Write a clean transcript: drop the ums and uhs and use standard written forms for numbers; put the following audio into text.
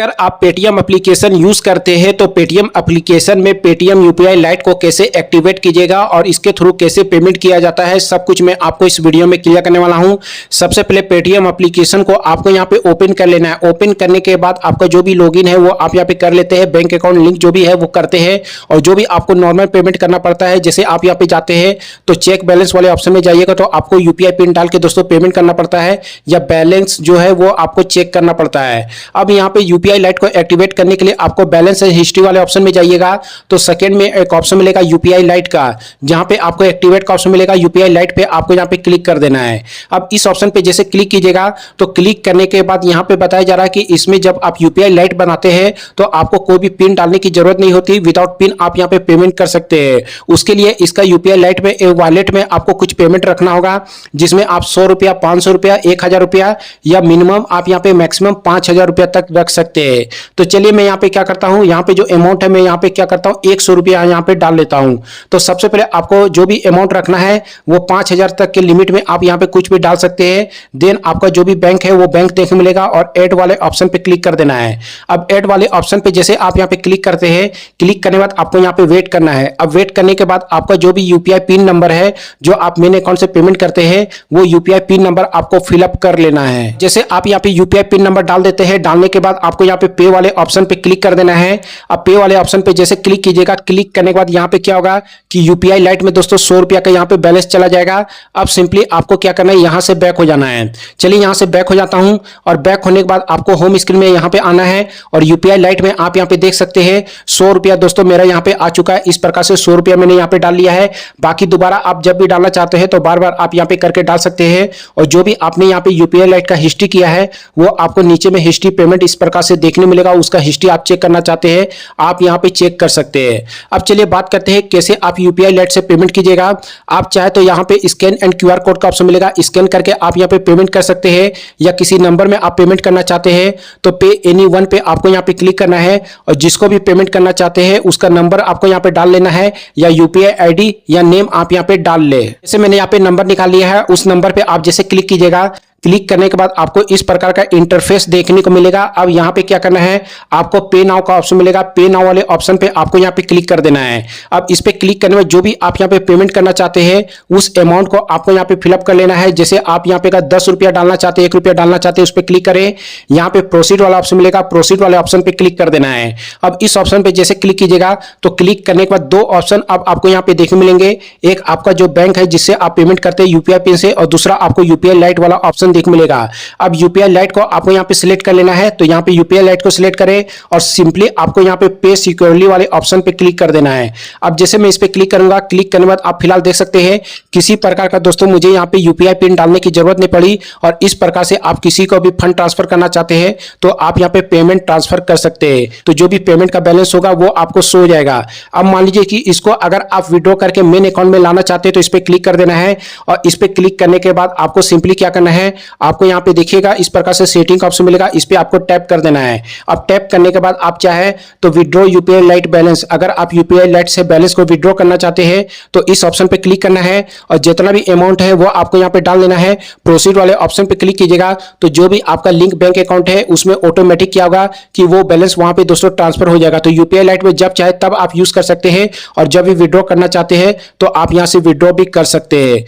अगर आप Paytm application use करते हैं तो पेटीएम एप्लीकेशन में पेटीएम यूपीआई लाइट को कैसे एक्टिवेट कीजिएगा और इसके थ्रू कैसे पेमेंट किया जाता है, सब कुछ मैं आपको इस वीडियो में क्लियर करने वाला हूं। सबसे पहले पेटीएम एप्लीकेशन को आपको यहां पे ओपन कर लेना है। ओपन करने के बाद आपका जो भी लॉगिन है वो आप यहां पे कर लेते हैं, बैंक अकाउंट लिंक जो भी है वो करते हैं। और जो भी आपको नॉर्मल पेमेंट करना पड़ता है, जैसे आप यहाँ पे जाते हैं तो चेक बैलेंस वाले ऑप्शन में जाइएगा तो आपको यूपीआई पिन डाल के दोस्तों पेमेंट करना पड़ता है या बैलेंस जो है वो आपको चेक करना पड़ता है। अब यहाँ पे यूपीआई लाइट को एक्टिवेट करने के लिए आपको बैलेंस एंड हिस्ट्री वाले ऑप्शन में जाइएगा तो सेकंड में एक ऑप्शन मिलेगा यूपीआई लाइट का, जहां पे आपको एक्टिवेट का ऑप्शन मिलेगा। यूपीआई लाइट पे आपको यहां पे क्लिक कर देना है। अब इस ऑप्शन पे जैसे क्लिक कीजिएगा तो क्लिक करने के बाद यहां पे बताया जा रहा है कि इसमें जब आप यूपीआई लाइट बनाते हैं तो आपको कोई भी पिन डालने की जरूरत नहीं होती, विदाउट पिन आप यहां पे पेमेंट कर सकते हैं। उसके लिए इसका यूपीआई लाइट में वॉलेट में आपको कुछ पेमेंट रखना होगा, जिसमें आप 100 रुपया, 500 रुपया, 1000 रुपया या मिनिमम आप यहां पे मैक्सिमम 5000 रुपया तक रख सकते हैं। तो चलिए मैं यहाँ पे क्या करता हूँ, यहाँ पे जो अमाउंट है मैं यहाँ पे क्या करता हूँ 100 रुपया यहाँ पे डाल लेता हूँ। तो सबसे पहले आपको जो भी अमाउंट रखना है वो 5000 तक के लिमिट में आप यहाँ पे कुछ भी डाल सकते हैं। देन आपका जो भी बैंक है वो बैंक देखने मिलेगा और ऐड वाले ऑप्शन पे क्लिक कर देना है। अब ऐड वाले ऑप्शन पे जैसे आप यहाँ पे क्लिक करते हैं, क्लिक करने के बाद आपको यहाँ पे वेट करना है। अब वेट करने के बाद आपका जो भी यूपीआई पिन नंबर है जो आप मेन अकाउंट से पेमेंट करते हैं वो यूपीआई पिन नंबर आपको फिलअप कर लेना है। जैसे आप यहाँ पे यूपीआई पिन नंबर डाल देते हैं, डालने के बाद आपको यहाँ पे पे वाले ऑप्शन पे क्लिक कर देना है। अब पे वाले ऑप्शन पे जैसे क्लिक कीजिएगा, क्लिक करने के बाद यहाँ पे क्या होगा कि यूपीआई लाइट में दोस्तों 100 रुपया का यहाँ पे बैलेंस चला जाएगा। अब सिंपली आपको क्या करना है, यहाँ से बैक हो जाना है। चलिए यहाँ से बैक हो जाता हूँ और बैक होने के बाद आपको होम स्क्रीन में यहाँ पे आना है और यूपीआई लाइट में आप यहाँ पे देख सकते हैं 100 रुपया दोस्तों मेरा यहाँ पे आ चुका है। इस प्रकार से 100 रुपया मैंने यहाँ पे डाल लिया है। बाकी दोबारा आप जब भी डालना चाहते हैं तो बार बार आप यहाँ पे करके डाल सकते हैं। और जो भी आपने यहाँ पे यूपीआई लाइट का हिस्ट्री किया है वो आपको नीचे में हिस्ट्री पेमेंट इस प्रकार से देखने मिलेगा। उसका हिस्ट्री आप चेक करना चाहते हैं आप यहाँ पे चेक कर सकते हैं। अब चलिए बात करते हैं कैसे आप यूपीआई लाइट से पेमेंट कीजिएगा। आप चाहे तो यहाँ पे स्कैन एंड क्यूआर कोड का ऑप्शन मिलेगा, स्कैन करके आप यहाँ पे पेमेंट कर सकते हैं। या किसी नंबर में आप पेमेंट करना चाहते हैं तो पे एनी वन पे आपको यहाँ पे क्लिक करना है और जिसको भी पेमेंट करना चाहते हैं उसका नंबर आपको यहाँ पे डाल लेना है या यूपीआई आईडी या नेम आप यहाँ पे डाल ले। जैसे मैंने यहाँ पे नंबर निकाल लिया है, उस नंबर पे आप जैसे क्लिक कीजिएगा, क्लिक करने के बाद आपको इस प्रकार का इंटरफेस देखने को मिलेगा। अब यहाँ पे क्या करना है, आपको पे नाउ का ऑप्शन मिलेगा, पे नाउ वाले ऑप्शन पे आपको यहाँ पे क्लिक कर देना है। अब इस पे क्लिक करने में जो भी आप यहाँ पे पेमेंट करना चाहते हैं उस अमाउंट को आपको यहाँ पे फिलअप कर लेना है। जैसे आप यहाँ पे 10 रुपया डालना चाहते हैं, 1 रुपया डालना चाहते हैं, उस पर क्लिक करें। यहाँ पे प्रोसीड वाला ऑप्शन मिलेगा, प्रोसीड वाले ऑप्शन पे क्लिक कर देना है। अब इस ऑप्शन पे जैसे क्लिक कीजिएगा तो क्लिक करने के बाद दो ऑप्शन अब आपको यहाँ पे देखने मिलेंगे। एक आपका जो बैंक है जिससे आप पेमेंट करते हैं यूपीआई पिन से, और दूसरा आपको यूपीआई लाइट वाला ऑप्शन देखने मिलेगा। अब यूपीआई लाइट को आपको यहाँ पे सिलेक्ट कर लेना है, तो यहाँ पे यूपीआई लाइट को सिलेक्ट करें और सिंपली आपको यहाँ पे सिक्योरली वाले ऑप्शन पे क्लिक कर देना है। अब जैसे मैं इस पे क्लिक करूंगा, क्लिक करने के बाद आप फिलहाल देख सकते हैं किसी प्रकार का दोस्तों मुझे यहाँ पे यूपीआई पिन डालने की जरूरत नहीं पड़ी। और इस प्रकार से आप किसी को भी फंड ट्रांसफर करना चाहते हैं तो आप यहाँ पे पेमेंट ट्रांसफर कर सकते हैं। तो जो भी पेमेंट का बैलेंस होगा वो आपको शो हो जाएगा। अब मान लीजिए कि इसको अगर आप विड्रॉ करके मेन अकाउंट में लाना चाहते हैं तो इस पे क्लिक कर देना है। और इस पे क्लिक करने के बाद आपको सिंपली क्या करना है, आपको यहाँ पे देखिएगा इस प्रकार से सेटिंग का ऑप्शन मिलेगा, इस पे आपको टैप कर देना है। अब टैप करने के बाद आप चाहे तो विड्रॉ यूपीआई लाइट बैलेंस, अगर आप यूपीआई लाइट से बैलेंस को विड्रॉ करना चाहते हैं तो इस ऑप्शन पे क्लिक करना है और जितना भी अमाउंट है वो आपको यहाँ पे डाल देना है। प्रोसीड वाले ऑप्शन पे क्लिक कीजिएगा तो जो भी आपका लिंक बैंक अकाउंट है उसमें ऑटोमेटिक क्या होगा कि वो बैलेंस वहां पे दोस्तों ट्रांसफर हो जाएगा। तो यूपीआई लाइट में जब चाहे तब आप यूज कर सकते हैं और जब भी विड्रॉ करना चाहते हैं तो आप यहां से विड्रॉ भी कर सकते हैं।